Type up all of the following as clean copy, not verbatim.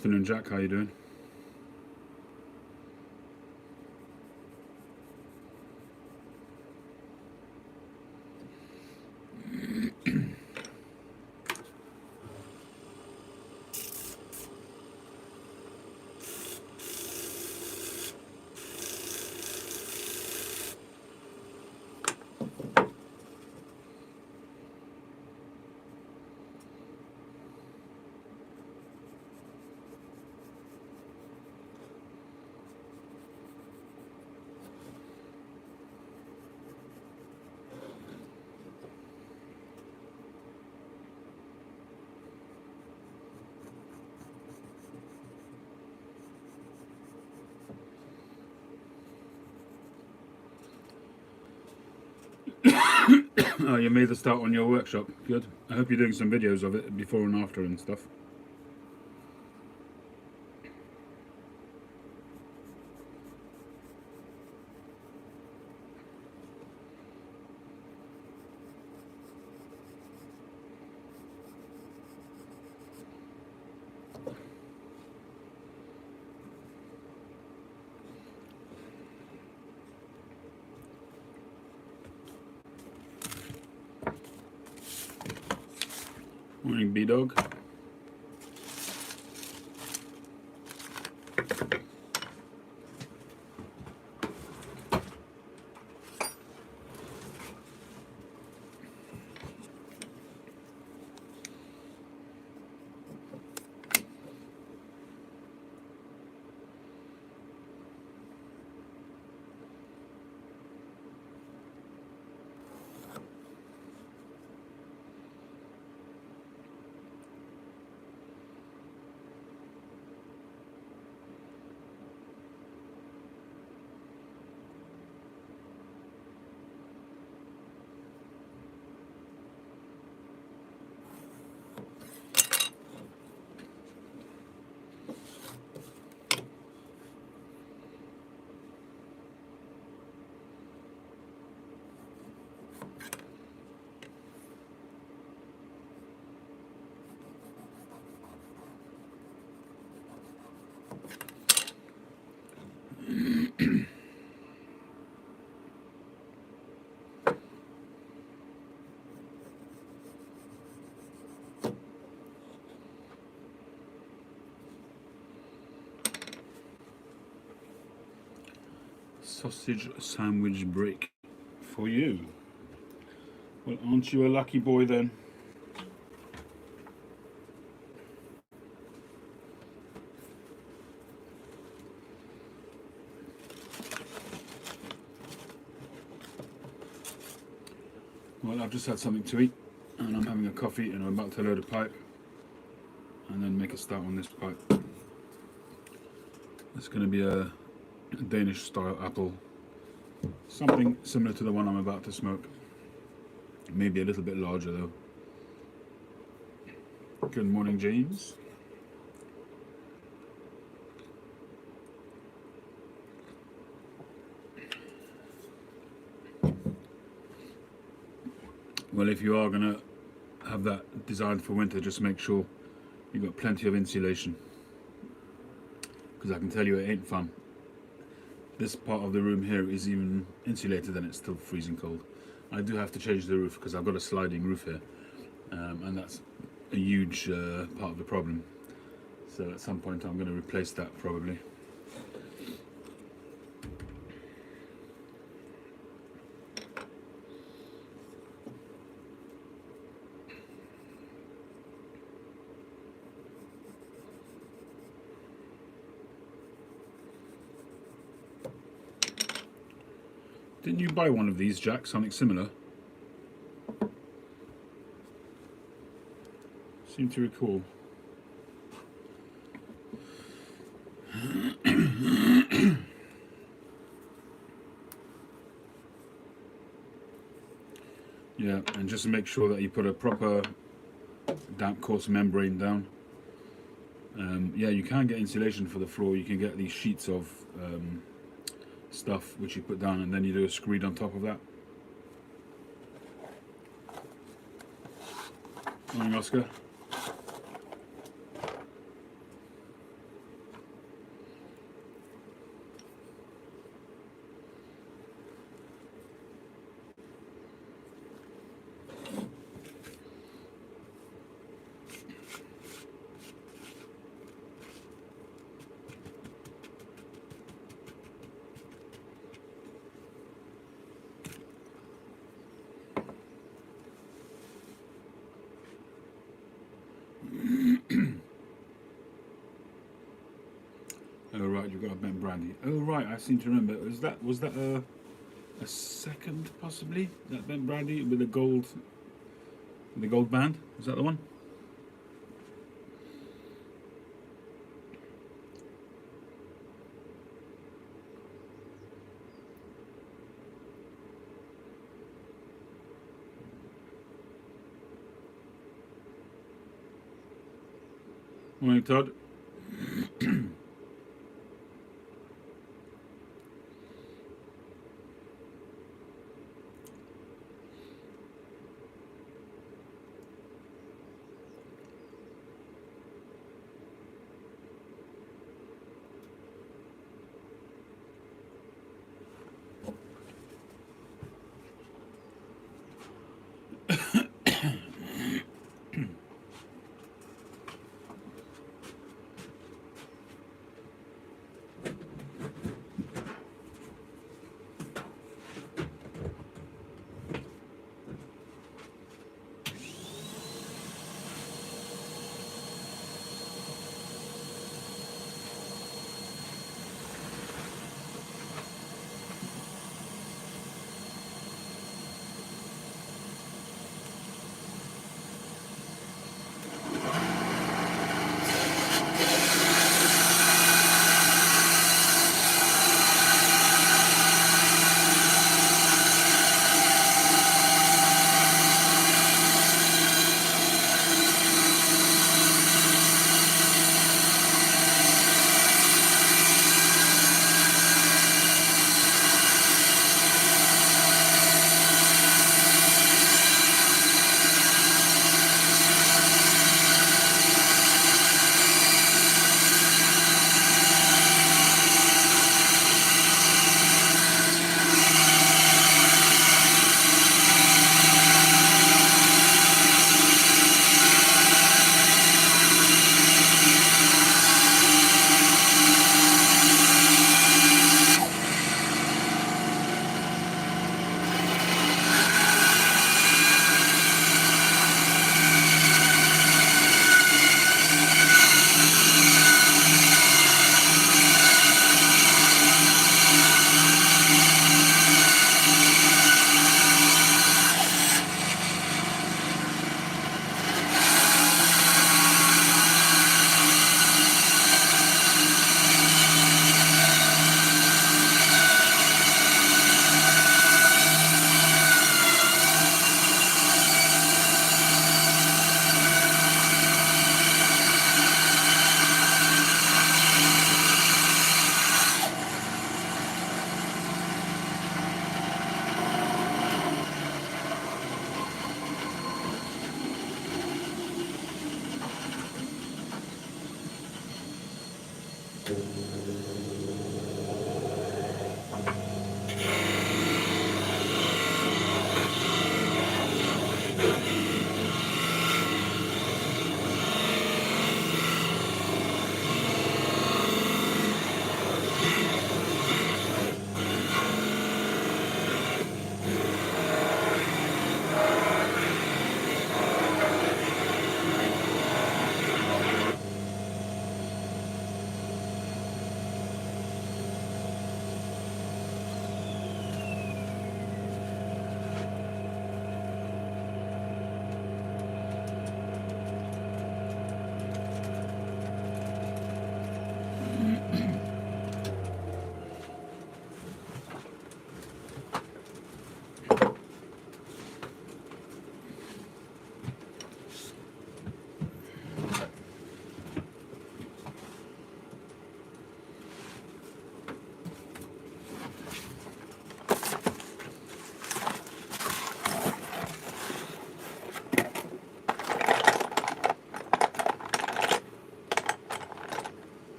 Afternoon, Jack. How you doing? Oh, you made the start on your workshop. Good. I hope you're doing some videos of it before and after and stuff. Morning, B-Dog. Sausage sandwich break for you. Well, aren't you a lucky boy then? Well, I've just had something to eat and I'm having a coffee and I'm about to load a pipe and then make a start on this pipe. It's going to be a Danish style apple, something similar to the one I'm about to smoke, maybe a little bit larger though. Good morning, James. Well, if you are going to have that designed for winter, just make sure you've got plenty of insulation, because I can tell you it ain't fun. This part of the room here is even insulated and it's still freezing cold. I do have to change the roof because I've got a sliding roof here, and that's a huge part of the problem. So at some point I'm going to replace that probably. Didn't you buy one of these, Jack? Something similar? Seem to recall. Yeah, and just to make sure that you put a proper damp course membrane down. Yeah, you can get insulation for the floor. You can get these sheets of stuff which you put down and then you do a screed on top of that. Morning, Oscar. We've got a Ben Brandy. Oh right, I seem to remember. Was that a second possibly? That Ben Brandy with the gold band? Is that the one? Morning, Todd.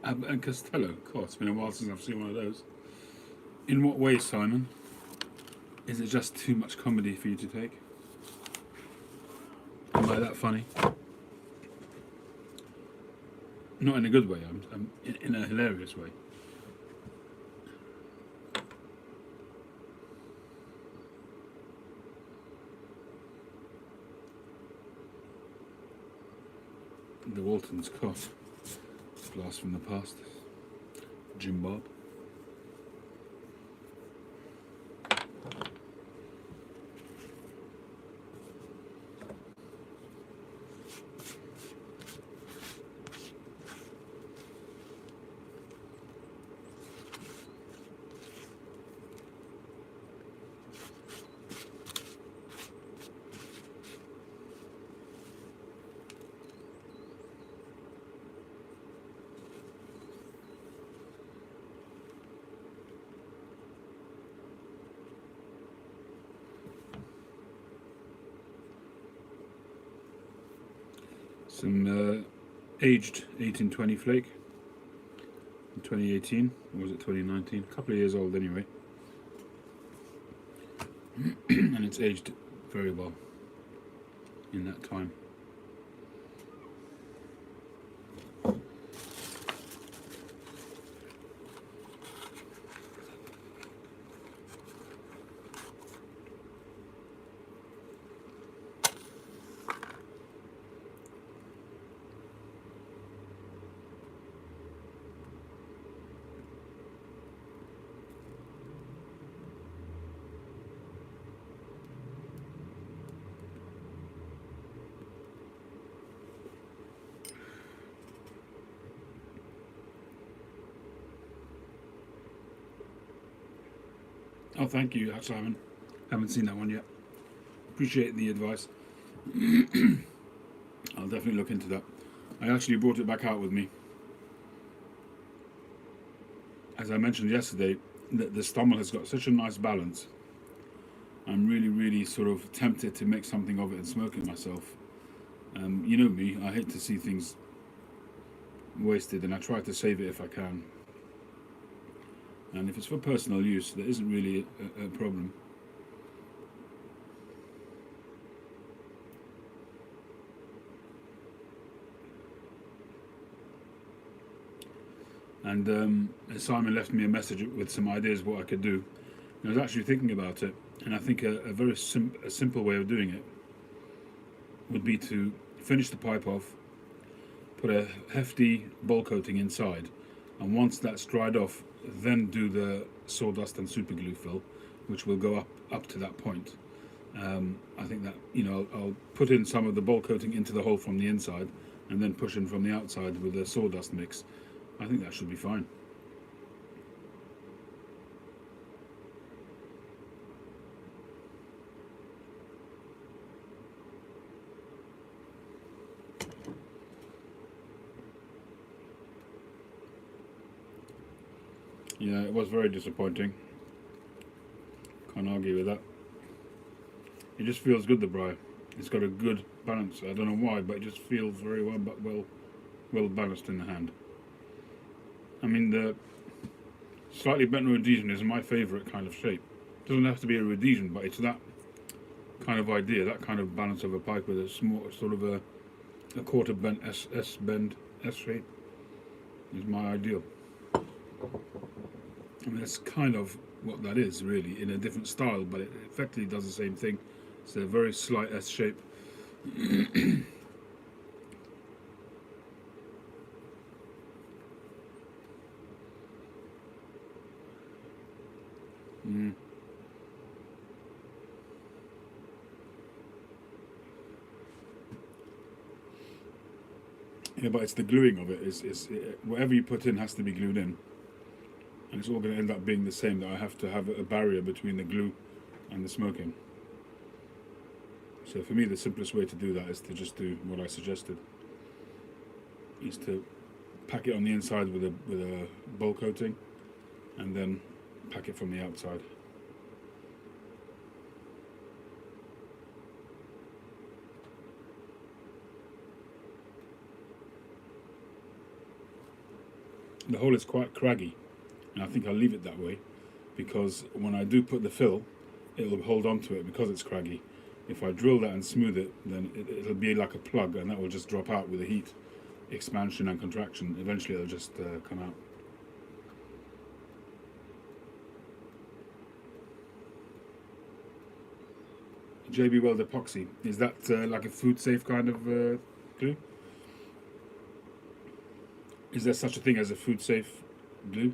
Abbott and Costello. God, it's been a while since I've seen one of those. In what way, Simon? Is it just too much comedy for you to take? Am I that funny? Not in a good way. I'm in a hilarious way. The Waltons cough. Blast from the past. Jim Bob. Some aged 1820 flake in 2018, or was it 2019? A couple of years old anyway. And it's aged very well in that time. Oh, thank you, Simon. Haven't seen that one yet. Appreciate the advice. I'll definitely look into that. I actually brought it back out with me. As I mentioned yesterday, the Stummel has got such a nice balance. I'm really, really sort of tempted to make something of it and smoke it myself. You know me, I hate to see things wasted, and I try to save it if I can. And if it's for personal use, there isn't really a problem. And Simon left me a message with some ideas what I could do. And I was actually thinking about it, and I think a very simple way of doing it would be to finish the pipe off, put a hefty bowl coating inside, and once that's dried off, then do the sawdust and super glue fill, which will go up to that point. I think that, I'll put in some of the bowl coating into the hole from the inside, and then push in from the outside with the sawdust mix. I think that should be fine. Yeah, it was very disappointing. Can't argue with that. It just feels good, the Bry. It's got a good balance. I don't know why, but it just feels very well balanced in the hand. I mean, the slightly bent Rhodesian is my favourite kind of shape. It doesn't have to be a Rhodesian, but it's that kind of idea, that kind of balance of a pipe with a small, sort of a quarter bent S bend, S shape is my ideal. I mean, that's kind of what that is, really, in a different style, but it effectively does the same thing. It's a very slight S shape. Yeah, but it's the gluing of it. Whatever you put in has to be glued in, and it's all going to end up being the same. That I have to have a barrier between the glue and the smoking. So for me, the simplest way to do that is to just do what I suggested. Is to pack it on the inside with a bowl coating, and then pack it from the outside. The hole is quite craggy, and I think I'll leave it that way, because when I do put the fill, it'll hold on to it because it's craggy. If I drill that and smooth it, then it'll be like a plug, and that will just drop out with the heat, expansion and contraction. Eventually it'll just come out. JB Weld epoxy, is that like a food safe kind of glue? Is there such a thing as a food safe glue?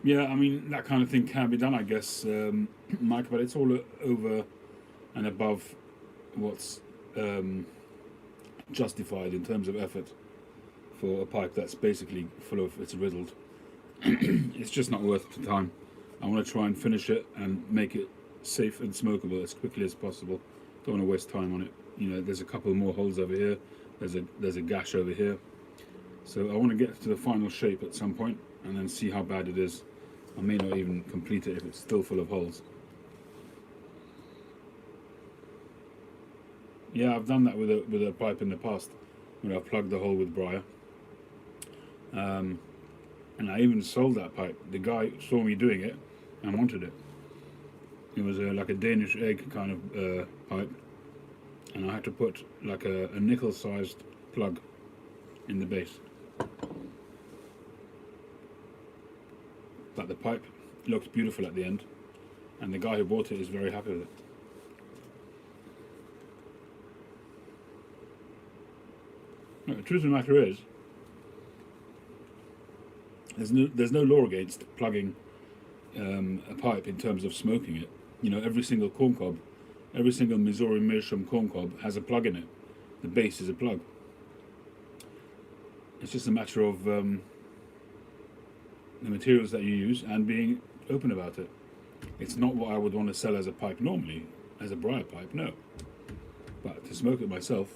Yeah, I mean, that kind of thing can be done, I guess, Mike, but it's all over and above what's justified in terms of effort for a pipe that's basically full of, it's riddled. It's just not worth the time. I want to try and finish it and make it safe and smokable as quickly as possible. Don't want to waste time on it. There's a couple more holes over here. There's a gash over here. So I want to get to the final shape at some point and then see how bad it is. I may not even complete it if it's still full of holes. Yeah, I've done that with a pipe in the past, where I've plugged the hole with briar. And I even sold that pipe. The guy saw me doing it and wanted it. It was like a Danish egg kind of pipe, and I had to put like a nickel-sized plug in the base. But the pipe looked beautiful at the end, and the guy who bought it is very happy with it. Now, the truth of the matter is, there's no law against plugging a pipe in terms of smoking it. Every single corncob, every single Missouri Meerschaum corncob has a plug in it. The base is a plug. It's just a matter of the materials that you use and being open about it. It's not what I would want to sell as a pipe normally, as a briar pipe, no. But to smoke it myself,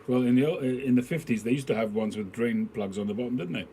well, in the 50s they used to have ones with drain plugs on the bottom, didn't they?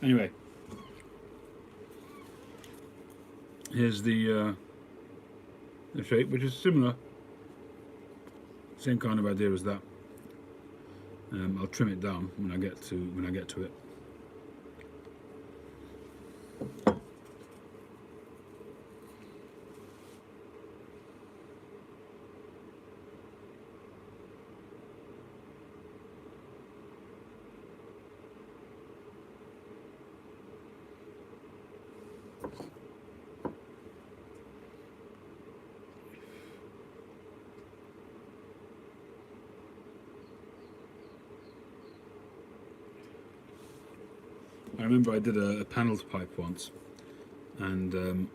Anyway, here's the shape, which is similar, same kind of idea as that. I'll trim it down when I get to it. I remember I did a panelled pipe once, and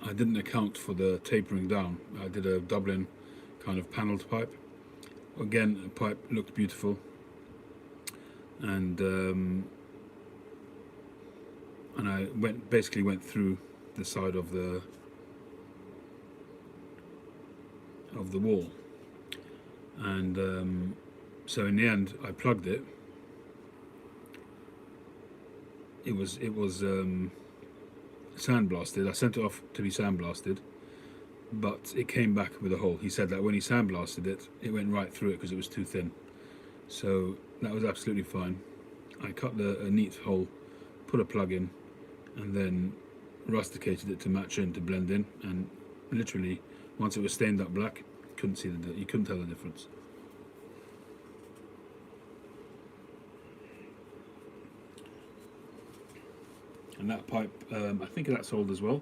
I didn't account for the tapering down. I did a Dublin kind of panelled pipe. Again, the pipe looked beautiful, and I basically went through the side of the wall, and so in the end I plugged it. It was sandblasted. I sent it off to be sandblasted, but it came back with a hole. He said that when he sandblasted it, it went right through it because it was too thin. So that was absolutely fine. I cut a neat hole, put a plug in, and then rusticated it to match in, to blend in, and literally once it was stained up black, you couldn't tell the difference. And that pipe, I think that sold as well.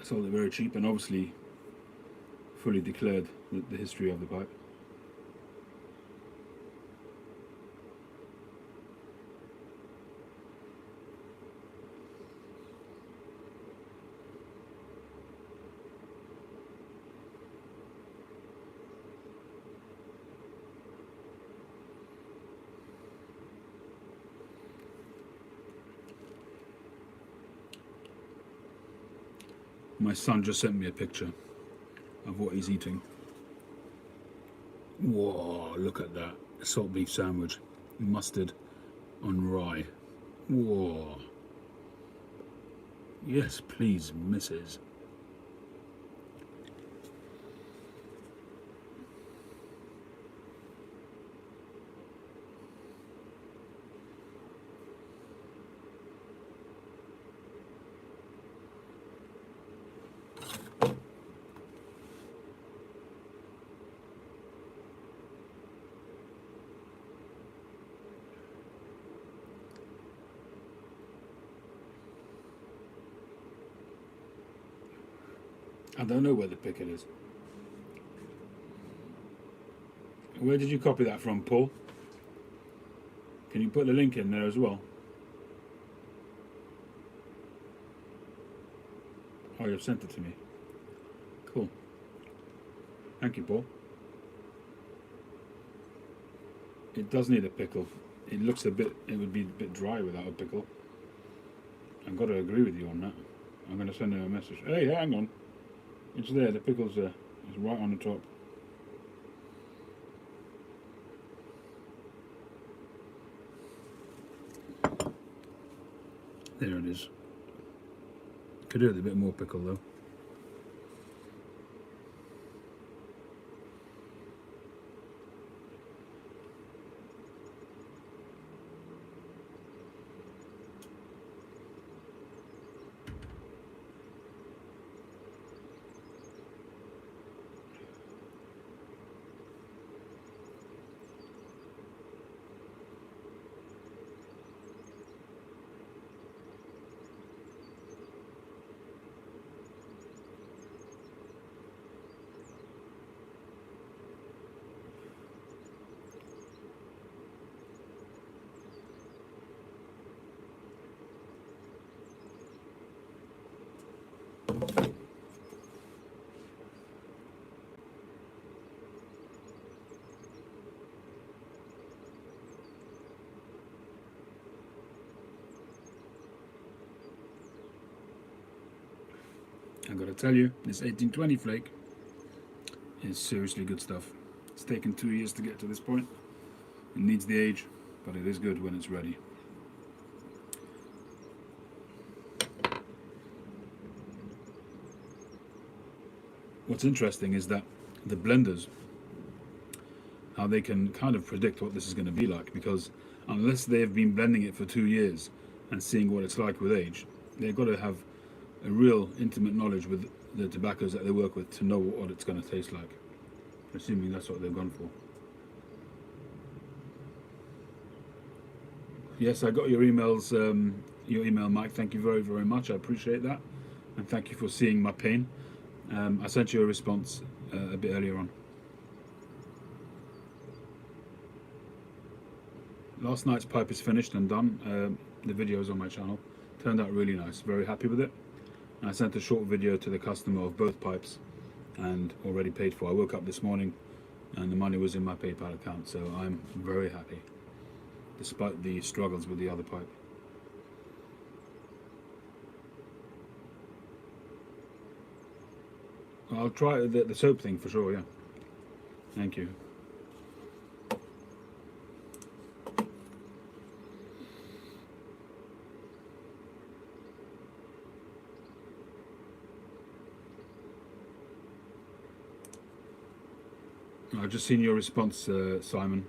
I sold it very cheap, and obviously fully declared the history of the pipe. My son just sent me a picture of what he's eating. Whoa, look at that. Salt beef sandwich. Mustard on rye. Whoa. Yes, please, Mrs. I don't know where the pickle is. Where did you copy that from, Paul? Can you put the link in there as well? Oh, you've sent it to me. Cool. Thank you, Paul. It does need a pickle. It would be a bit dry without a pickle. I've got to agree with you on that. I'm going to send him a message. Hey, hang on. It's there, the pickle's there. It's right on the top. There it is. Could do with a bit more pickle though. I gotta tell you, this 1820 flake is seriously good stuff. It's taken 2 years to get to this point. It needs the age, but it is good when it's ready. What's interesting is that the blenders, how they can kind of predict what this is going to be like, because unless they have been blending it for 2 years and seeing what it's like with age, they've got to have a real intimate knowledge with the tobaccos that they work with to know what it's going to taste like, assuming that's what they've gone for. Yes, I got your emails, your email, Mike. Thank you very, very much. I appreciate that, and thank you for seeing my pain. I sent you a response a bit earlier on. Last night's pipe is finished and done. The video is on my channel. Turned out really nice. Very happy with it. And I sent a short video to the customer of both pipes and already paid for. I woke up this morning and the money was in my PayPal account, so I'm very happy, despite the struggles with the other pipe. I'll try the soap thing for sure, yeah. Thank you. I've just seen your response, Simon,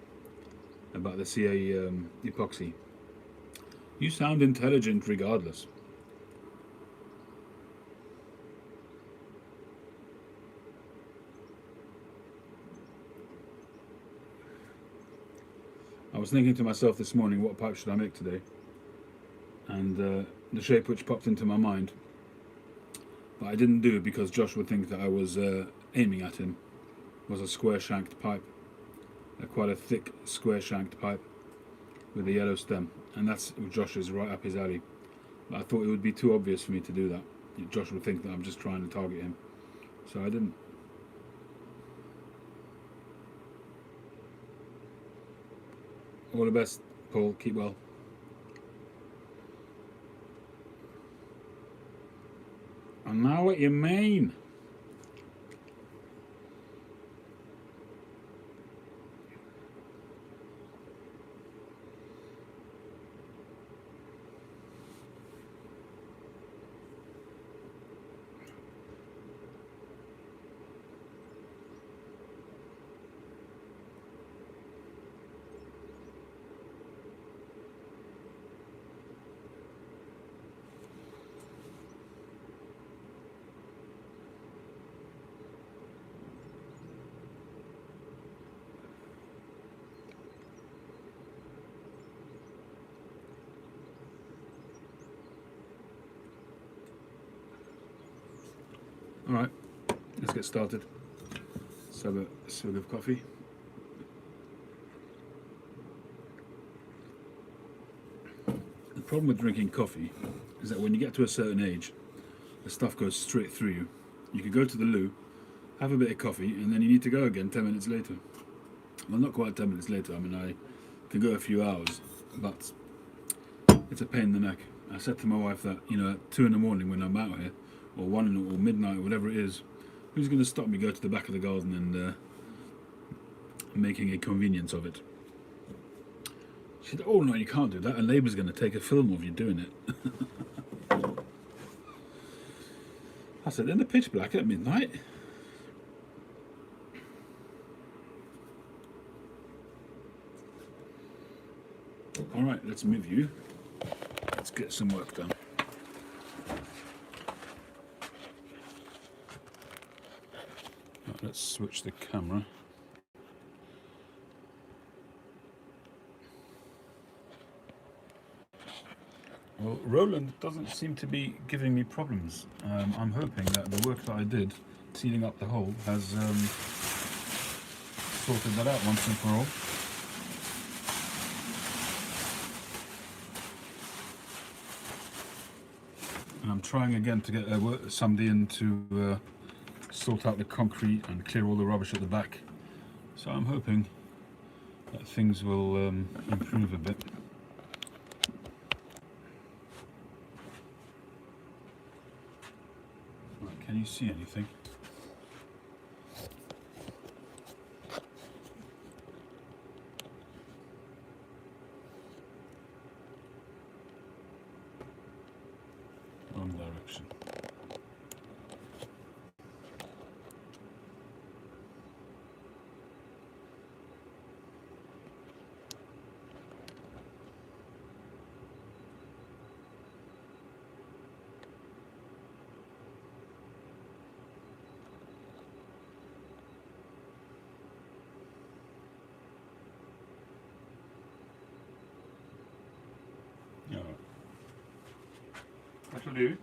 about the CA epoxy. You sound intelligent regardless. I was thinking to myself this morning, what pipe should I make today? And the shape which popped into my mind, but I didn't do it because Josh would think that I was aiming at him, was a square shanked pipe, quite a thick square shanked pipe with a yellow stem, and that's Josh's right up his alley. But I thought it would be too obvious for me to do that. Josh would think that I'm just trying to target him, so I didn't. All the best, Paul. Keep well. I know what you mean. Alright, let's get started. Let's have a swig of coffee. The problem with drinking coffee is that when you get to a certain age, the stuff goes straight through you. You could go to the loo, have a bit of coffee, and then you need to go again 10 minutes later. Well, not quite 10 minutes later. I mean, I can go a few hours, but it's a pain in the neck. I said to my wife that, you know, at 2 in the morning when I'm out here, or 1 or midnight or whatever it is, who's going to stop me go to the back of the garden and making a convenience of it? She said, oh no, you can't do that, a neighbour's going to take a film of you doing it. I said, in the pitch black at midnight? Alright, let's move you. Let's get some work done. Let's switch the camera. Well, Roland doesn't seem to be giving me problems. I'm hoping that the work that I did sealing up the hole has sorted that out once and for all. And I'm trying again to get somebody in to sort out the concrete and clear all the rubbish at the back. So I'm hoping that things will improve a bit. Right, can you see anything? Wrong direction. Yeah. That'll do.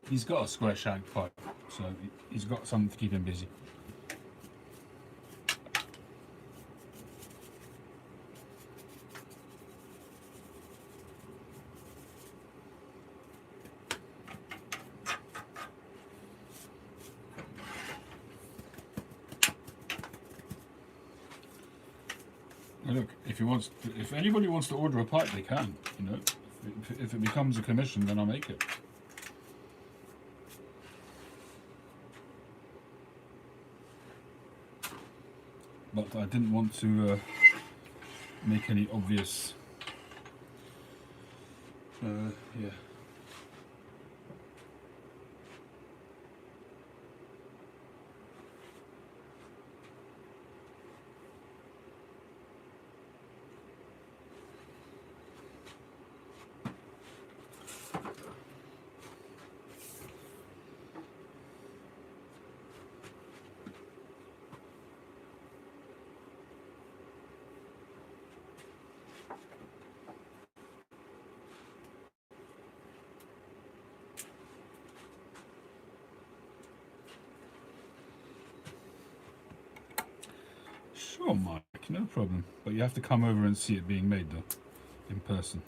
He's got a square shank pipe, so he's got something to keep him busy. Now look, if anybody wants to order a pipe, they can. You know, if it becomes a commission, then I'll make it. But I didn't want to make any obvious. Yeah. Sure, Mike, no problem. But you have to come over and see it being made, though, in person.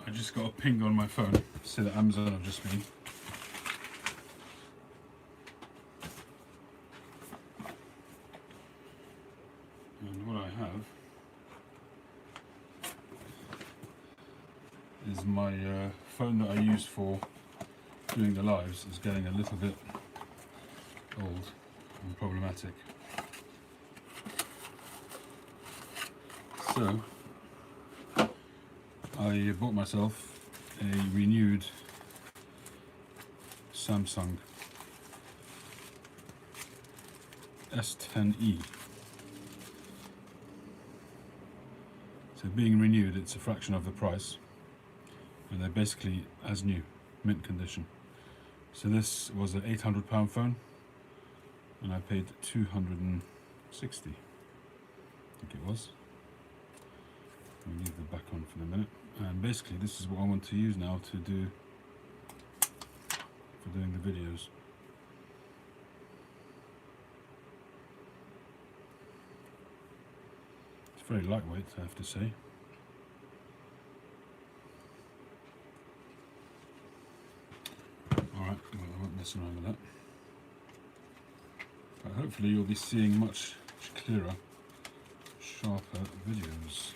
I just got a ping on my phone to say that Amazon have just been. And what I have is my phone that I use for doing the lives is getting a little bit old and problematic. So I bought myself a renewed Samsung S10e. So being renewed, it's a fraction of the price, and they're basically as new, mint condition. So this was an £800 phone, and I paid 260, I think it was. Let me leave the back on for the minute. And basically this is what I want to use now to do for doing the videos. It's very lightweight, I have to say. Alright, well, I won't mess around with that. But hopefully you'll be seeing much clearer, sharper videos.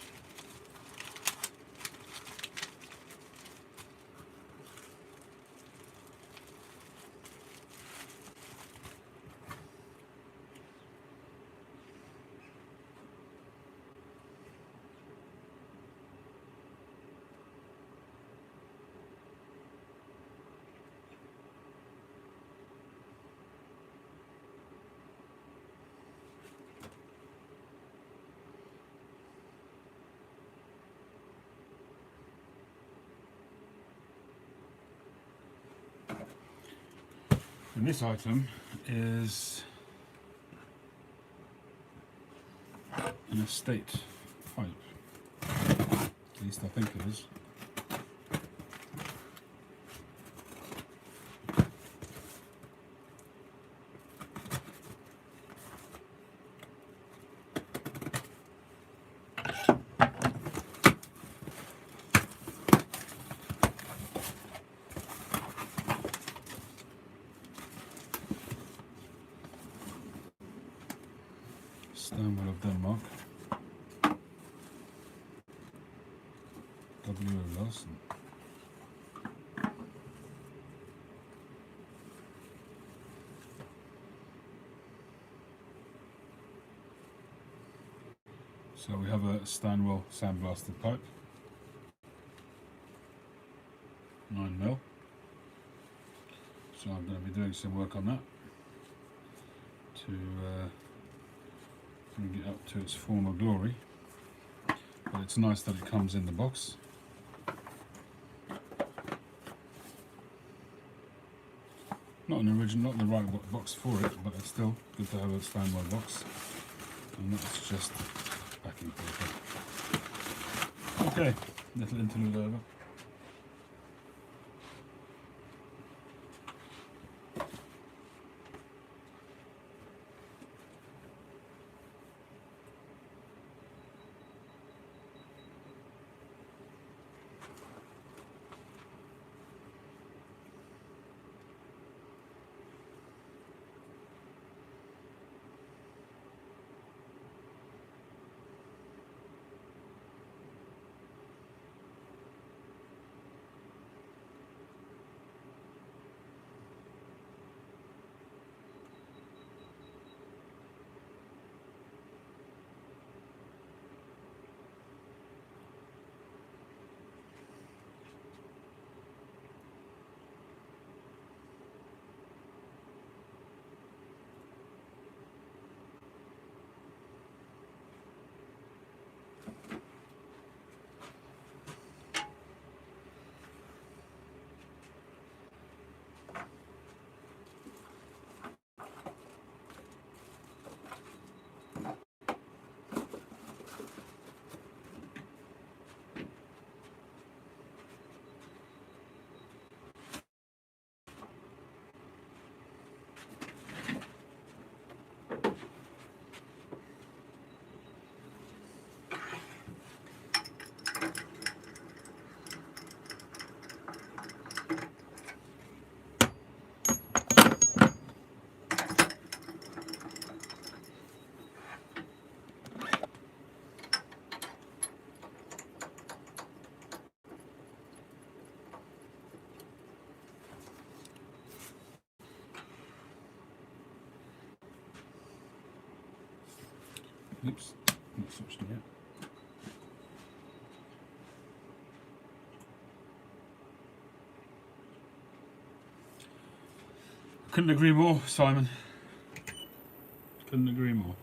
And this item is an estate pipe, at least I think it is. Stanwell of Denmark. W.O. Larsen. So we have a Stanwell sandblasted pipe, 9mm. So I'm going to be doing some work on that to bring it up to its former glory. But it's nice that it comes in the box. Not an original, not the right box for it, but it's still good to have a Stanwell box. And that's just backing paper. Okay, little interlude over. Oops, not switched on yet. Couldn't agree more, Simon. Couldn't agree more.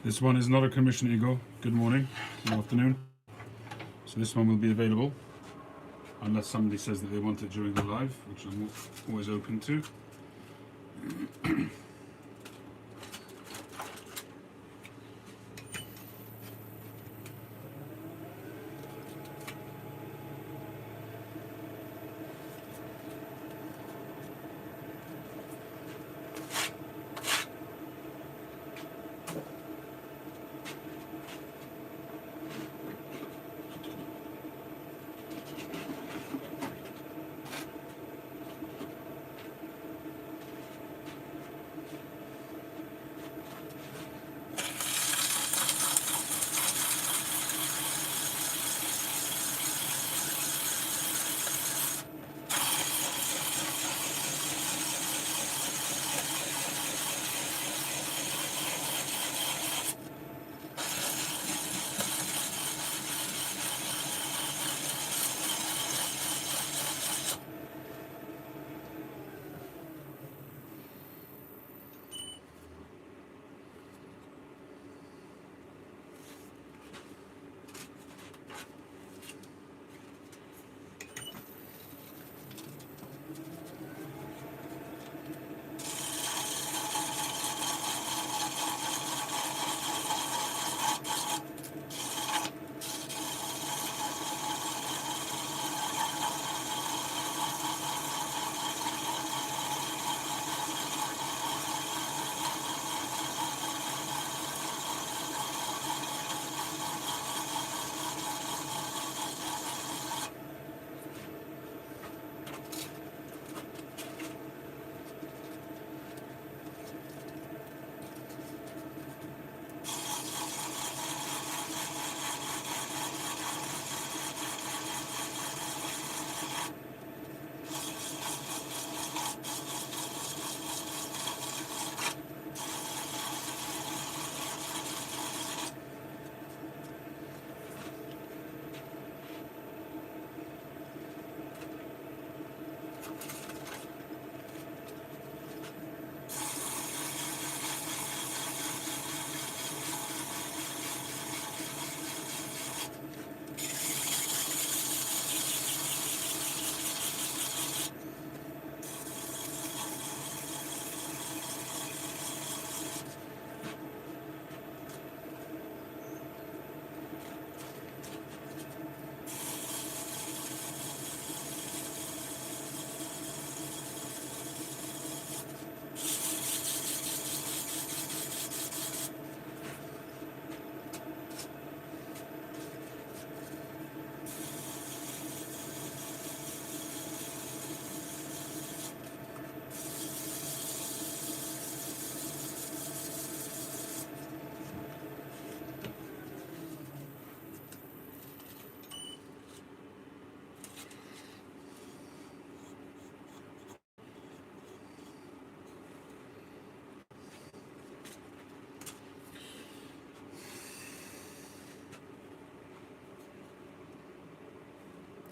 This one is not a commission ego. Good morning, good afternoon. So this one will be available unless somebody says that they want it during the live, which I'm always open to.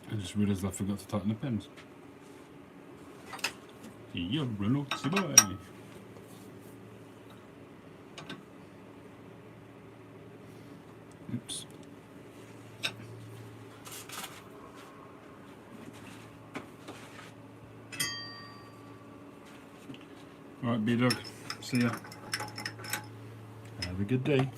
I just realised I forgot to tighten the pins. You're a naughty boy. Oops. Alright, B-Dog. See ya. Have a good day.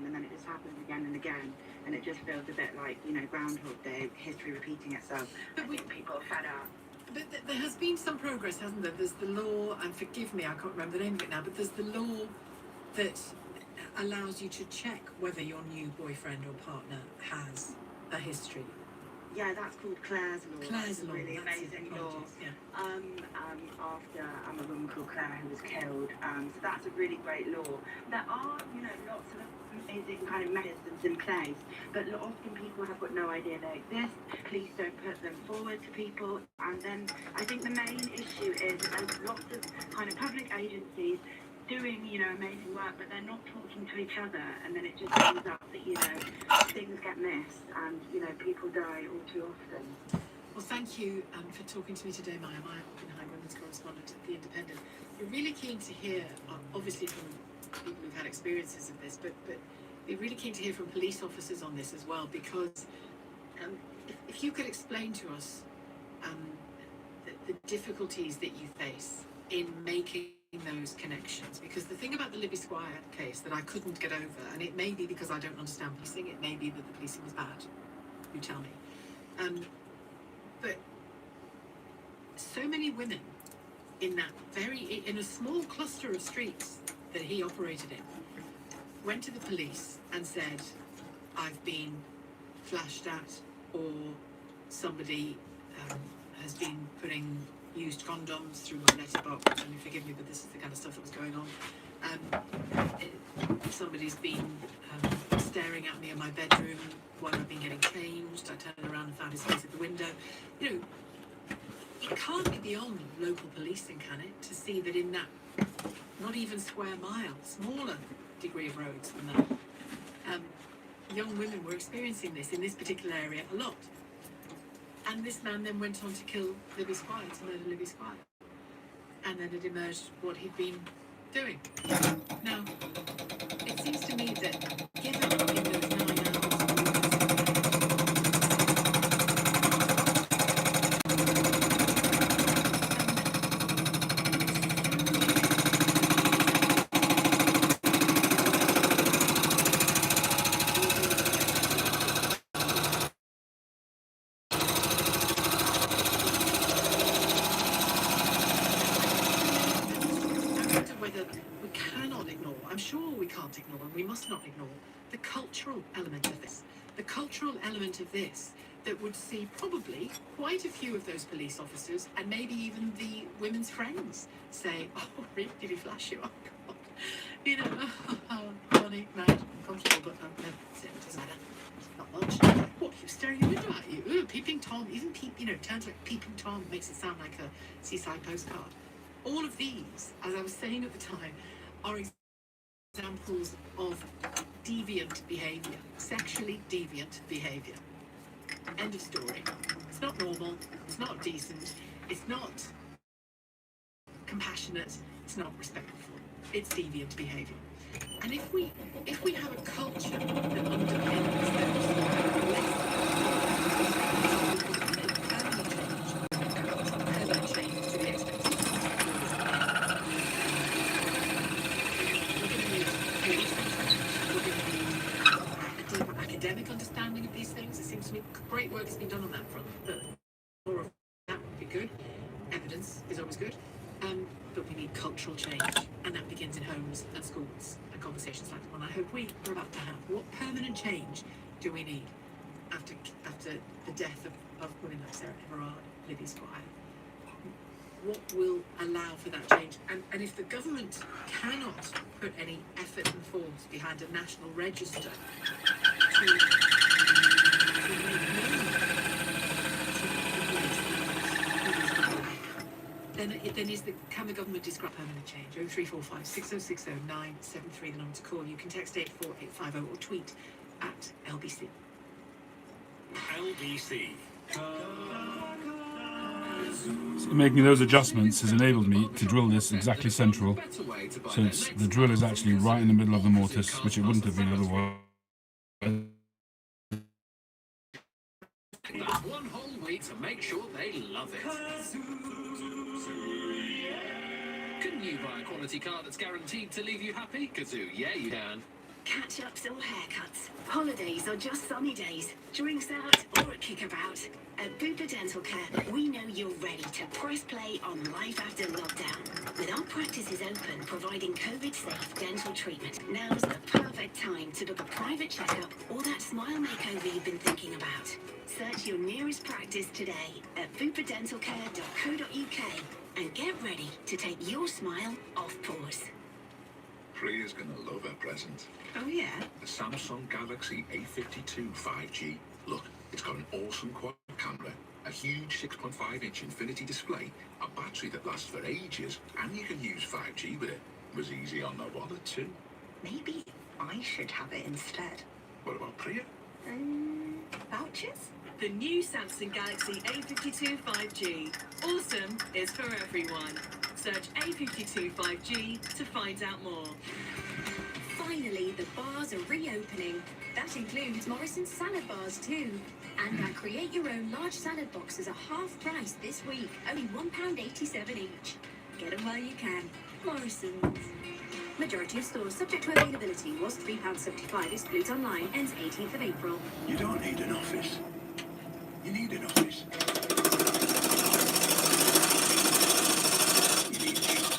and then it just happens again and again, and it just feels a bit like, you know, Groundhog Day, history repeating itself. I think people are fed up. But there has been some progress, hasn't there? There's the law, and forgive me, I can't remember the name of it now, but there's the law that allows you to check whether your new boyfriend or partner has a history. Yeah, that's called Clare's Law. Clare's Law. Really amazing law. Yeah. After a woman called Claire who was killed. So that's a really great law. There are, you know, lots of amazing kind of mechanisms in place, but often people have got no idea they exist. Police don't put them forward to people. And then I think the main issue is there's lots of kind of public agencies doing, you know, amazing work, but they're not talking to each other, and then it just ends up that, you know, things get missed and, you know, people die all too often. Well, thank you for talking to me today, Maya. Maya Hockenheim, women's correspondent at The Independent. We're really keen to hear, obviously from people who've had experiences of this, but we're really keen to hear from police officers on this as well, because if you could explain to us the difficulties that you face in making those connections, because the thing about the Libby Squire case that I couldn't get over, and it may be because I don't understand policing, it may be that the policing was bad, you tell me, but so many women in a small cluster of streets that he operated in went to the police and said, I've been flashed at, or somebody has been putting used condoms through my letterbox. I mean, forgive me, but this is the kind of stuff that was going on. Somebody's been staring at me in my bedroom while I've been getting changed. I turned around and found his face at the window. You know, it can't be beyond local policing, can it, to see that in that not even square mile, smaller degree of roads than that, young women were experiencing this in this particular area a lot. And this man then went on to kill Libby Squire, to murder Libby Squire. And then it emerged what he'd been doing. Now, it seems to me that given in those 9 hours, we must not ignore the cultural element of this. The cultural element of this that would see probably quite a few of those police officers, and maybe even the women's friends, say, oh, really, did he flash you? Oh, God. You know, oh, honey, mad, uncomfortable, but it doesn't matter. Not much. What, he was staring in the window at you? Ooh, Peeping Tom, even turns like Peeping Tom, makes it sound like a seaside postcard. All of these, as I was saying at the time, are examples of deviant behaviour, sexually deviant behaviour. End of story. It's not normal, it's not decent, it's not compassionate, it's not respectful. It's deviant behaviour. And if we have a culture that underpins change to the expectations academic understanding of these things. It seems to me great work has been done on that front. More of that would be good. Evidence is always good. But we need cultural change, and that begins in homes and schools and conversations like the one I hope we are about to have. What permanent change do we need after the death of women like Sarah Everard, Libby Squire? What will allow for that change? And if the government cannot put any effort and force behind a national register to make can the government describe permanent change? 0345 6060 973, the number to call. You can text 84850 or tweet at LBC. LBC. So making those adjustments has enabled me to drill this exactly central, so the drill is actually right in the middle of the mortise, which it wouldn't have been otherwise. That one whole week to make sure they love it. Can you buy a quality car that's guaranteed to leave you happy? Kazoo, yeah you can. catch-ups or haircuts, holidays or just sunny days, drinks out or a kickabout. At Bupa Dental Care, we know you're ready to press play on life after lockdown. With our practices open, providing COVID-safe dental treatment, now's the perfect time to book a private checkup or that smile makeover you've been thinking about. Search your nearest practice today at bupadentalcare.co.uk and get ready to take your smile off pause. Priya's gonna love her present. Oh yeah? The Samsung Galaxy A52 5G. Look, it's got an awesome quad camera, a huge 6.5-inch infinity display, a battery that lasts for ages, and you can use 5G with it. Was easy on the wallet too. Maybe I should have it instead. What about Priya? Vouchers? The new Samsung Galaxy A52 5G. Awesome is for everyone. Search A52 5G to find out more. Finally, the bars are reopening. That includes Morrison's salad bars too. And our Create Your Own large salad boxes are half price this week. Only £1.87 each. Get them while you can. Morrison's. Majority of stores subject to availability was £3.75. Excludes online. Ends 18th of April. You don't need an office. You need an office. You need a shop.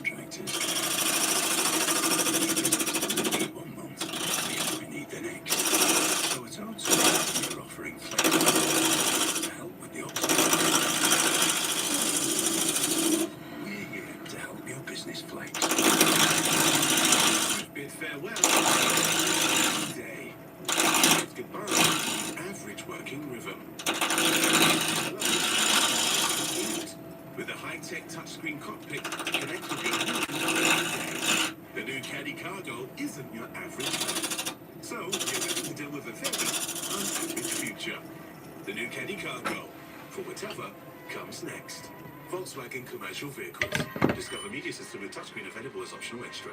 Contractors. Need 1 month. We need the next. So it's outsourcing. You're offering flexibility to help with the optimism. We're here to help your business flex. Bid farewell. Day. Goodbye. Average working rhythm. With a high-tech touchscreen cockpit, connect with your new day. The new Caddy Cargo isn't your average phone. So you're going to deal with a very unaverage future. The new Caddy Cargo. For whatever comes next. Volkswagen Commercial Vehicles. Discover media system with touchscreen available as optional extra.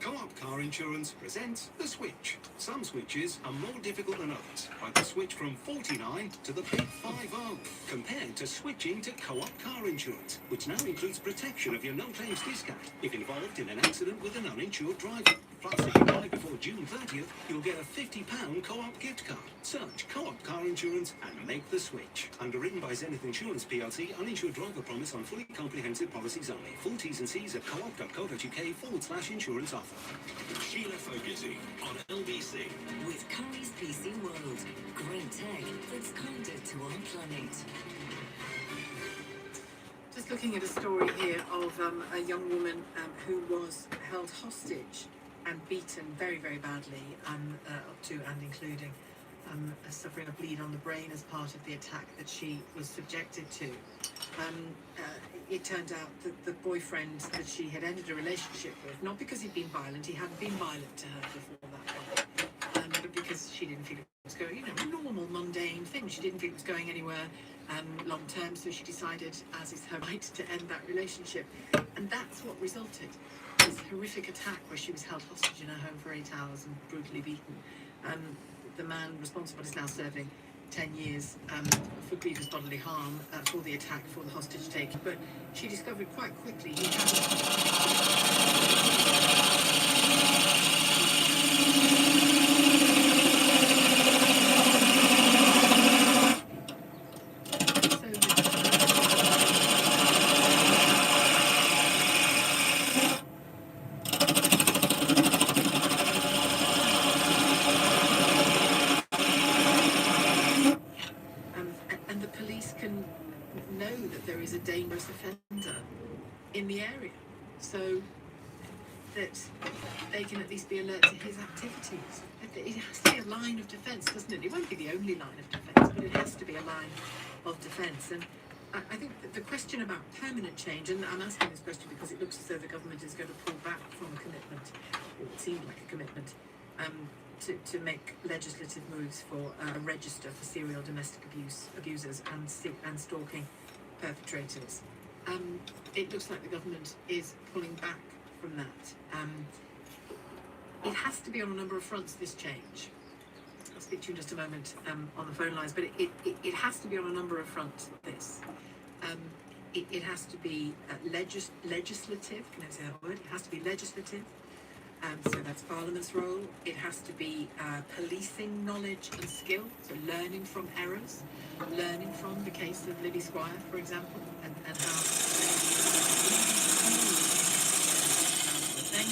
Co-op Car Insurance presents The Switch. Some switches are more difficult than others, like the switch from 49 to the big 50, compared to switching to Co-op Car Insurance, which now includes protection of your no-claims discount if involved in an accident with an uninsured driver. Plus, if you buy before June 30th, you'll get a £50 Co-op gift card. Search Co-op Car Insurance and make the switch. Underwritten by Zenith Insurance PLC, uninsured driver promise on fully comprehensive policies only. Full T's and C's at co-op.co.uk/insurance offer. Sheila Fogarty on LBC. With Curry's PC World. Great tech that's kinder to our planet. Just looking at a story here of a young woman who was held hostage and beaten very, very badly, up to and including suffering a bleed on the brain as part of the attack that she was subjected to. It turned out that the boyfriend that she had ended a relationship with, not because he'd been violent, he hadn't been violent to her before that point, but because she didn't feel it was going, a normal, mundane thing. She didn't feel it was going anywhere long term, so she decided, as is her right, to end that relationship. And that's what resulted. This horrific attack where she was held hostage in her home for 8 hours and brutally beaten. The man responsible is now serving 10 years for grievous bodily harm for the attack, for the hostage taking. But she discovered quite quickly he had... And the police can know that there is a dangerous offender in the area, so that they can at least be alert to his activities. It has to be a line of defence, doesn't it? It won't be the only line of defence, but it has to be a line of defence. And I think that the question about permanent change, and I'm asking this question because it looks as though the government is going to pull back from a commitment, or it seemed like a commitment, to make legislative moves for a register for serial domestic abusers and stalking perpetrators. It looks like the government is pulling back from that. It has to be on a number of fronts, this change. I'll speak to you in just a moment on the phone lines, but it has to be on a number of fronts, this. it has to be legislative. Can I say that word? It has to be legislative. So that's Parliament's role. It has to be policing knowledge and skill, so learning from errors, learning from the case of Libby Squire, for example, and how then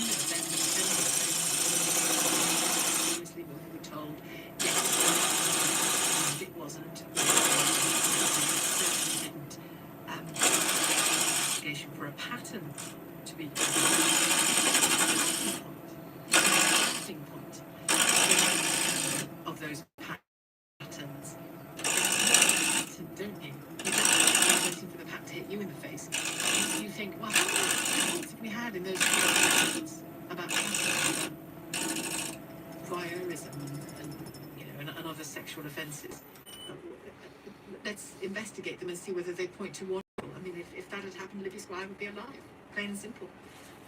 seriously we were told, yes, it wasn't, certainly didn't investigation for a pattern to be point of those patterns. Don't you? You don't waiting for the pat to hit you in the face. You think, well, how many reports have we had in those patterns about voyeurism and other sexual offences? Let's investigate them and see whether they point to one. I mean, if that had happened, Libby Squire would be alive, plain and simple.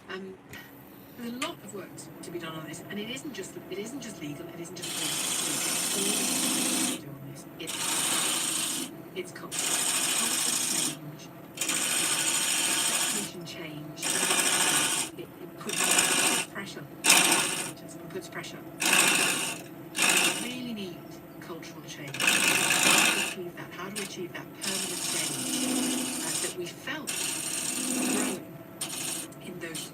There's a lot of work to be done on this, and it isn't just legal, it isn't just legal. It's all to do on this. It's culture change, expectation change. It puts pressure. It puts pressure. We really need cultural change. How do we achieve that? How do we achieve that permanent change that we felt growing in those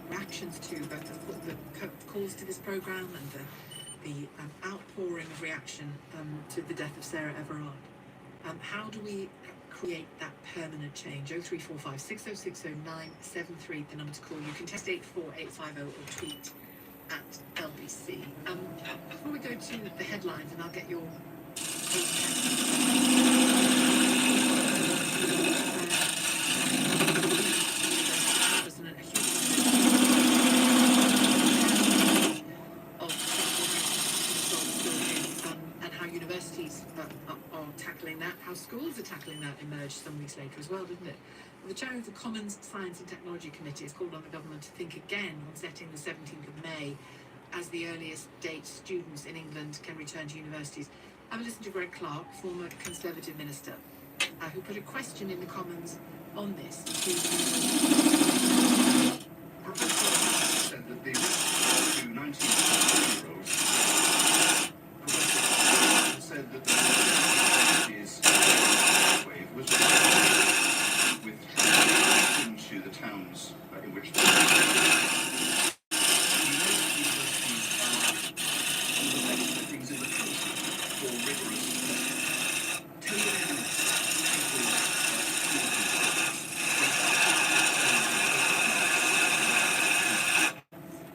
reactions to both the calls to this programme and the outpouring of reaction to the death of Sarah Everard? How do we create that permanent change? 0345 6060 the number to call. You can text 84850 or tweet at LBC. Before we go to the headlines, and I'll get your how schools are tackling that emerged some weeks later as well, didn't it? The chair of the Commons Science and Technology Committee has called on the government to think again on setting the 17th of May as the earliest date students in England can return to universities. Have a listen to Greg Clark, former Conservative minister, who put a question in the Commons on this. Professor said that the risk to 19-year-olds said that the wave was with into the towns in which they things in the country for rigorous tell your parents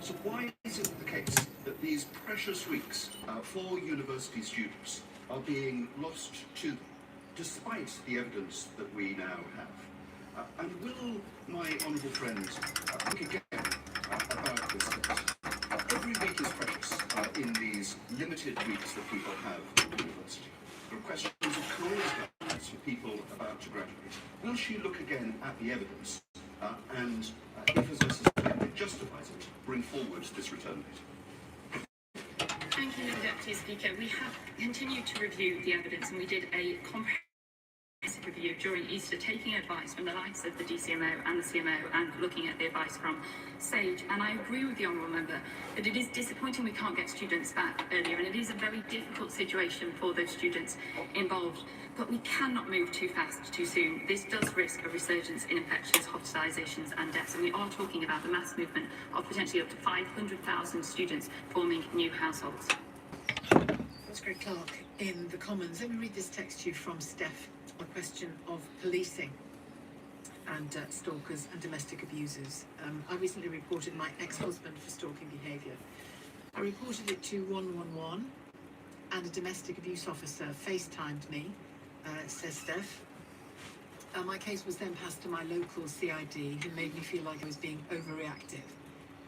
so why is it the case that these precious weeks for university students are being lost to them, despite the evidence that we now have? And will my honourable friend think again about this? Every week is precious in these limited weeks that people have at university. There are questions of careers guidance for people about to graduate. Will she look again at the evidence and, if as I suspect it justifies it, bring forward this return date? Thank you, Deputy Speaker. We have continued to review the evidence, and we did a comprehensive review during Easter, taking advice from the likes of the DCMO and the CMO and looking at the advice from SAGE. And I agree with the Honourable Member that it is disappointing we can't get students back earlier, and it is a very difficult situation for those students involved. But we cannot move too fast, too soon. This does risk a resurgence in infections, hospitalisations and deaths. And we are talking about the mass movement of potentially up to 500,000 students forming new households. That's Greg Clark in the Commons. Let me read this text to you from Steph on a question of policing and stalkers and domestic abusers. I recently reported my ex-husband for stalking behaviour. I reported it to 111 and a domestic abuse officer FaceTimed me, says Steph. My case was then passed to my local CID, who made me feel like I was being overreactive,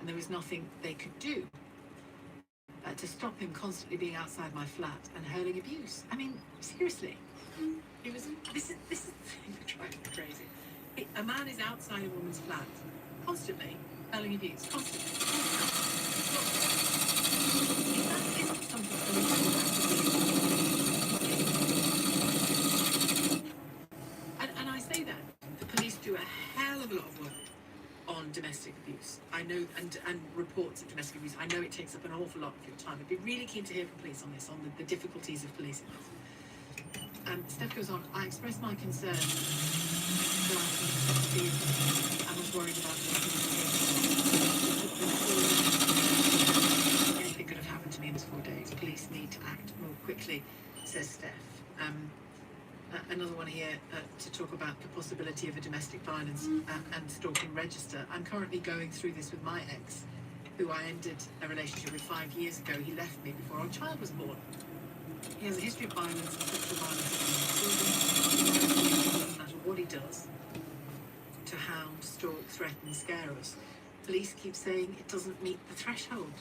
and there was nothing they could do to stop him constantly being outside my flat and hurling abuse. I mean, seriously, it was. This is the thing that drives me crazy. A man is outside a woman's flat, constantly hurling abuse, constantly. That isn't something police would have to do. And I say that the domestic abuse. I know, and reports of domestic abuse. I know it takes up an awful lot of your time. I'd be really keen to hear from police on this, on the difficulties of policing this. Steph goes on, I expressed my concern last week. I was worried about anything could have happened to me in those 4 days. Police need to act more quickly, says Steph. Another one here to talk about the possibility of a domestic violence and stalking register. I'm currently going through this with my ex, who I ended a relationship with 5 years ago. He left me before our child was born. He has a history of violence and sexual violence against children. It doesn't matter what he does to hound, stalk, threaten, scare us. Police keep saying it doesn't meet the threshold.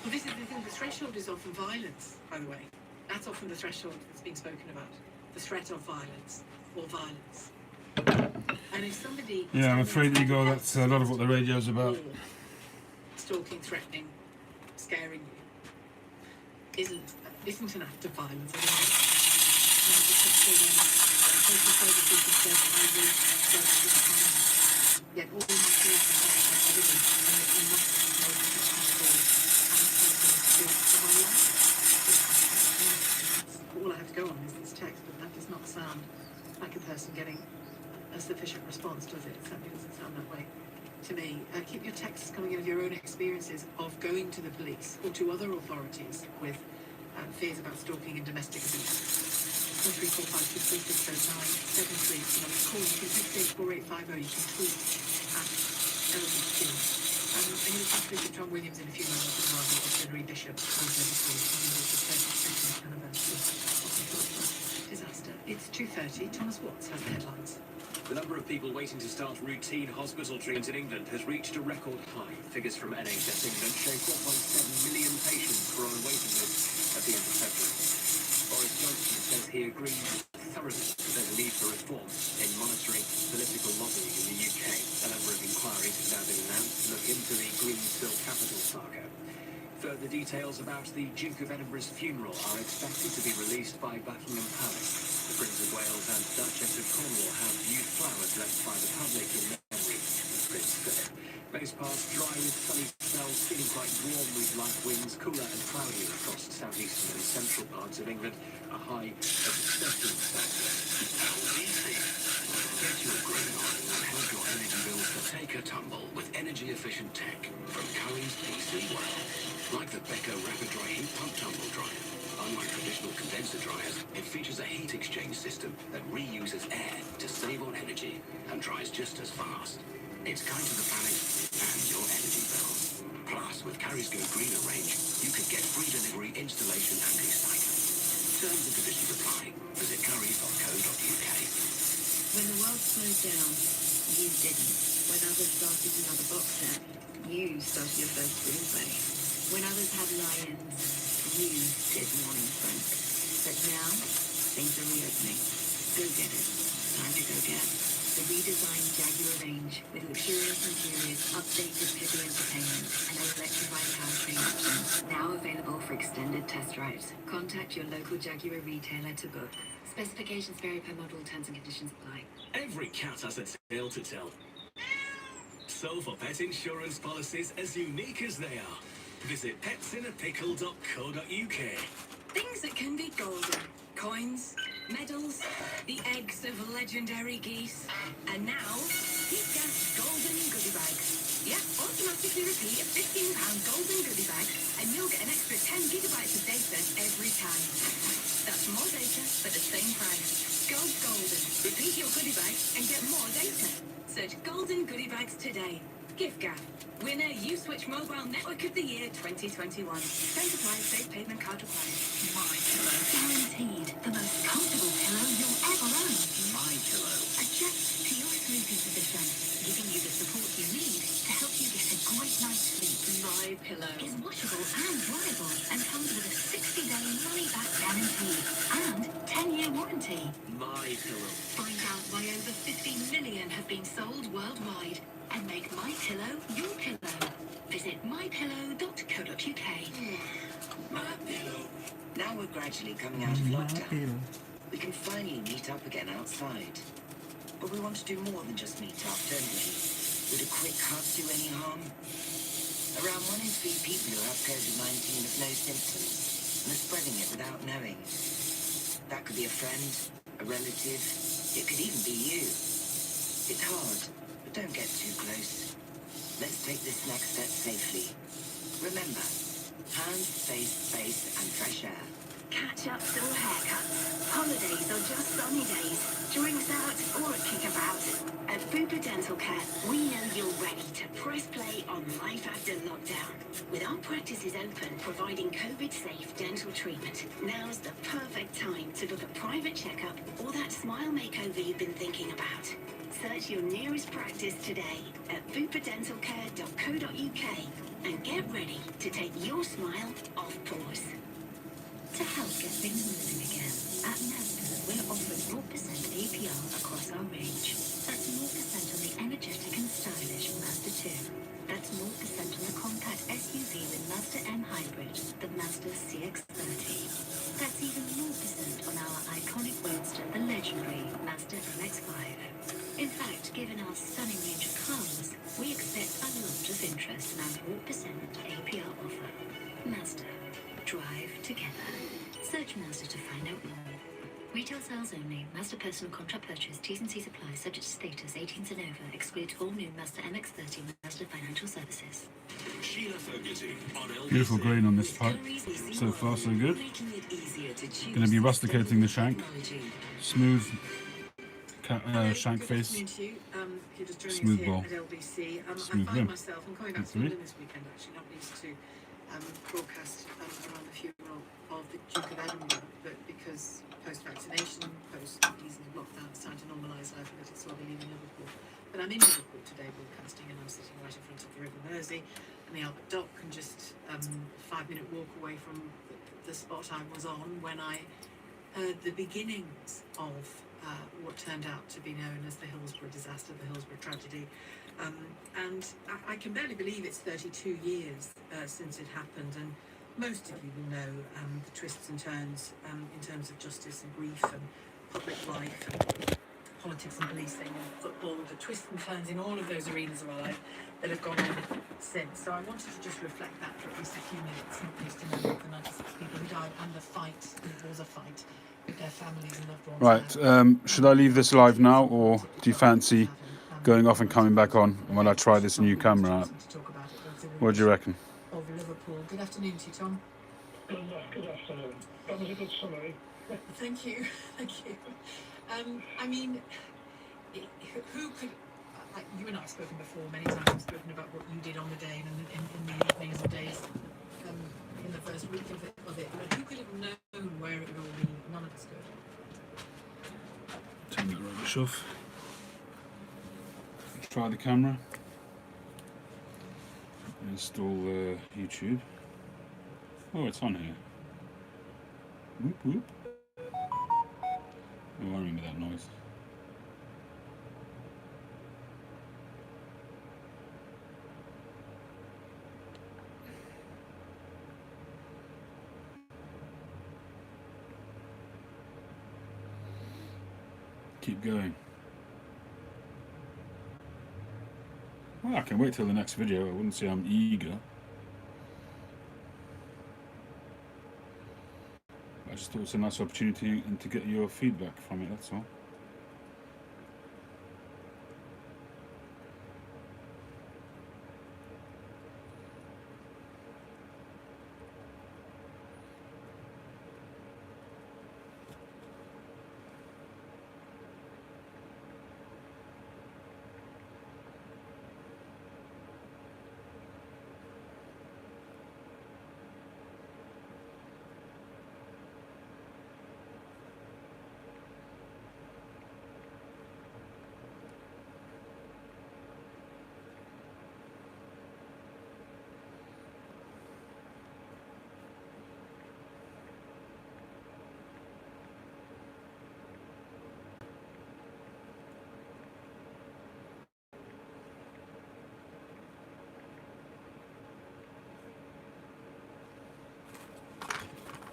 Well, this is the thing, the threshold is often violence, by the way. That's often the threshold that's being spoken about. The threat of violence, or violence. And if somebody... Yeah, I'm afraid, Igor, that's a lot of what the radio's about. Stalking, threatening, scaring you isn't an act of violence. Yet all my children have evidence, and it must know that it's possible and for my life. All I have to go on is this text, but that does not sound like a person getting a sufficient response, does it? It certainly doesn't sound that way to me. Keep your texts coming in of your own experiences of going to the police or to other authorities with fears about stalking and domestic abuse. 1345236973. You know, call. You can text 84850. You can tweet at LBC. I'm going to talk to John Williams in a few moments as well, the auxiliary bishop of Liverpool, on the 32nd anniversary of the disaster. It's 2:30. Thomas Watts has the headlines. The number of people waiting to start routine hospital treatment in England has reached a record high. Figures from NHS England show 4.7 million patients were on a waiting list at the end of February. Boris Johnson says he agrees thoroughly that there's a need for reform in monitoring political lobbying in the UK. A number of inquiries have now been announced to look into the Greensill capital saga. Further details about the Duke of Edinburgh's funeral are expected to be released by Buckingham Palace. The Prince of Wales and Duchess of Cornwall have used flowers left by the public in memory of Prince Philip. Base paths dry with sunny spells, feeling quite warm with light winds, cooler and cloudy across southeastern and central parts of England. A high of 13 Celsius. Get your green on and help your energy bills to take a tumble with energy-efficient tech from Currys PC World. Like the Beko Rapid Dry Heat Pump Tumble Dryer. Unlike traditional condenser dryers, it features a heat exchange system that reuses air to save on energy and dries just as fast. It's kind to the planet and your energy bills. Plus, with Currys Go Greener range, you can get free delivery, installation and recycling. Terms and conditions apply. Visit currys.co.uk. When the world slowed down, you didn't. When others started another box set, you started your first screenplay. When others had lions, you did Morning Frank. But now, things are reopening. Go get it. Time to go get the redesigned Jaguar range with luxurious interiors, updated Pippy entertainment, and electrifying powertrain options. Now available for extended test drives. Contact your local Jaguar retailer to book. Specifications vary per model, terms and conditions apply. Every cat has a tale to tell. So for pet insurance policies as unique as they are, visit petsinnapickle.co.uk. Things that can be golden. Coins, medals, the eggs of legendary geese. And now, Heat Gas Golden Goodie Bags. Yep, automatically repeat a £15 golden goodie bag and you'll get an extra 10 gigabytes of data every time. That's more data for the same price. Go Golden. Repeat your goodie bag and get more data. Search Golden Goodie Bags today. GiftGaff. Winner U-Switch Mobile Network of the Year 2021. Terms apply. Safe payment card required. My Pillow. Guaranteed the most comfortable pillow you'll ever own. My Pillow. Adjust to your sleeping position, giving you the support you need to help you get a great night's sleep. My Pillow Is washable and dryable and comes with a 60-day money-back guarantee and 10-year warranty. My Pillow. Find out why over 50 million have been sold worldwide and make My Pillow your pillow. Visit mypillow.co.uk. My Pillow. Now we're gradually coming out of lockdown. We can finally meet up again outside. But we want to do more than just meet up, don't we? Would a quick hug do any harm? Around 1 in 3 people who have COVID-19 have no symptoms and are spreading it without knowing. That could be a friend, a relative, it could even be you. It's hard, but don't get too close. Let's take this next step safely. Remember, hands, face, and fresh air. Catch-ups or haircuts, holidays or just sunny days, drinks out or a kickabout. At Bupa Dental Care, we know you're ready to press play on life after lockdown. With our practices open, providing COVID-safe dental treatment, now's the perfect time to book a private checkup or that smile makeover you've been thinking about. Search your nearest practice today at bupadentalcare.co.uk and get ready to take your smile off pause. To help get things moving again, at Mazda, we're offering 0% APR across our range. That's 0% on the energetic and stylish Mazda 2. That's 0% on the compact SUV with Mazda M Hybrid, the Mazda CX-30. That's even 0% on our iconic roadster, the legendary Mazda MX-5. In fact, given our stunning range of cars, we expect a lot of interest in our 0% APR offer. Mazda. Drive together. Search Mazda to find out more. Retail sales only. Mazda personal contract purchase. T's and C's apply. Subject to status. 18th and over. Excludes all new Mazda MX-30. Mazda Financial Services. Sheila Fogarty on LBC. Beautiful grain on this pipe. So far, so good. Going to be rusticating the shank. Smooth shank face. Smooth bowl. At LBC. Smooth I rim. find myself, I'm coming back to London this weekend actually, not least to broadcast around the funeral of the Duke of Edinburgh, but because post-vaccination, post-easing of lockdown, it's time to normalise life a little, so I'll be leaving Liverpool. But I'm in Liverpool today broadcasting, and I'm sitting right in front of the River Mersey and the Albert Dock, and just a 5-minute walk away from the spot I was on when I heard the beginnings of what turned out to be known as the Hillsborough disaster, the Hillsborough tragedy. And I can barely believe it's 32 years since it happened, and most of you will know the twists and turns in terms of justice and grief and public life and politics and policing and football, the twists and turns in all of those arenas of our life that have gone on since. So I wanted to just reflect that for at least a few minutes, not least to know the 96 people who died and the fight, and it was a fight, with their families and loved ones. Right, should I leave this live now, or do you fancy going off and coming back on when I try this new camera out? What do you reckon? Of Liverpool. Good afternoon to you, Tom. Good afternoon. That was a good summary. Thank you. Thank you. I mean, who could, like you and I have spoken before many times, spoken about what you did on the day and in the evenings and days in the first week of it, but who could have known where it would all be? None of us could. Turn that rubbish off. Try the camera. Install YouTube. Oh, it's on here. Whoop whoop. Oh, I remember that noise. Keep going. Well, I can wait till the next video. I wouldn't say I'm eager. I just thought it was a nice opportunity and to get your feedback from it, that's all.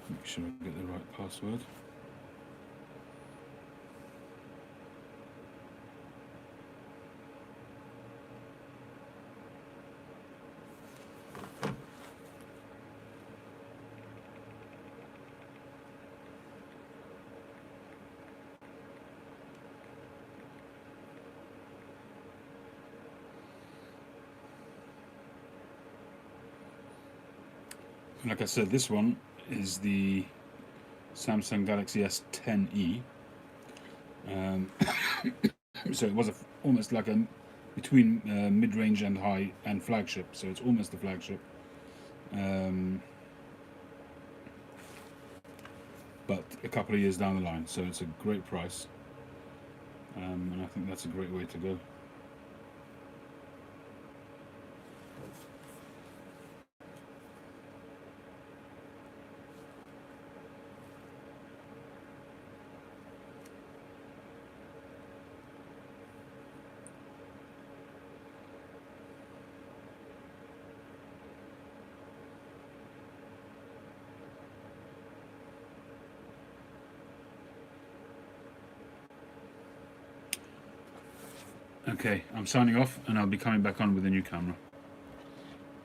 Make sure I get the right password. Like I said, this one is the Samsung Galaxy S10e. So it was almost like a between mid-range and high and flagship. So it's almost a flagship. But a couple of years down the line, so it's a great price, and I think that's a great way to go. Okay, I'm signing off, and I'll be coming back on with a new camera.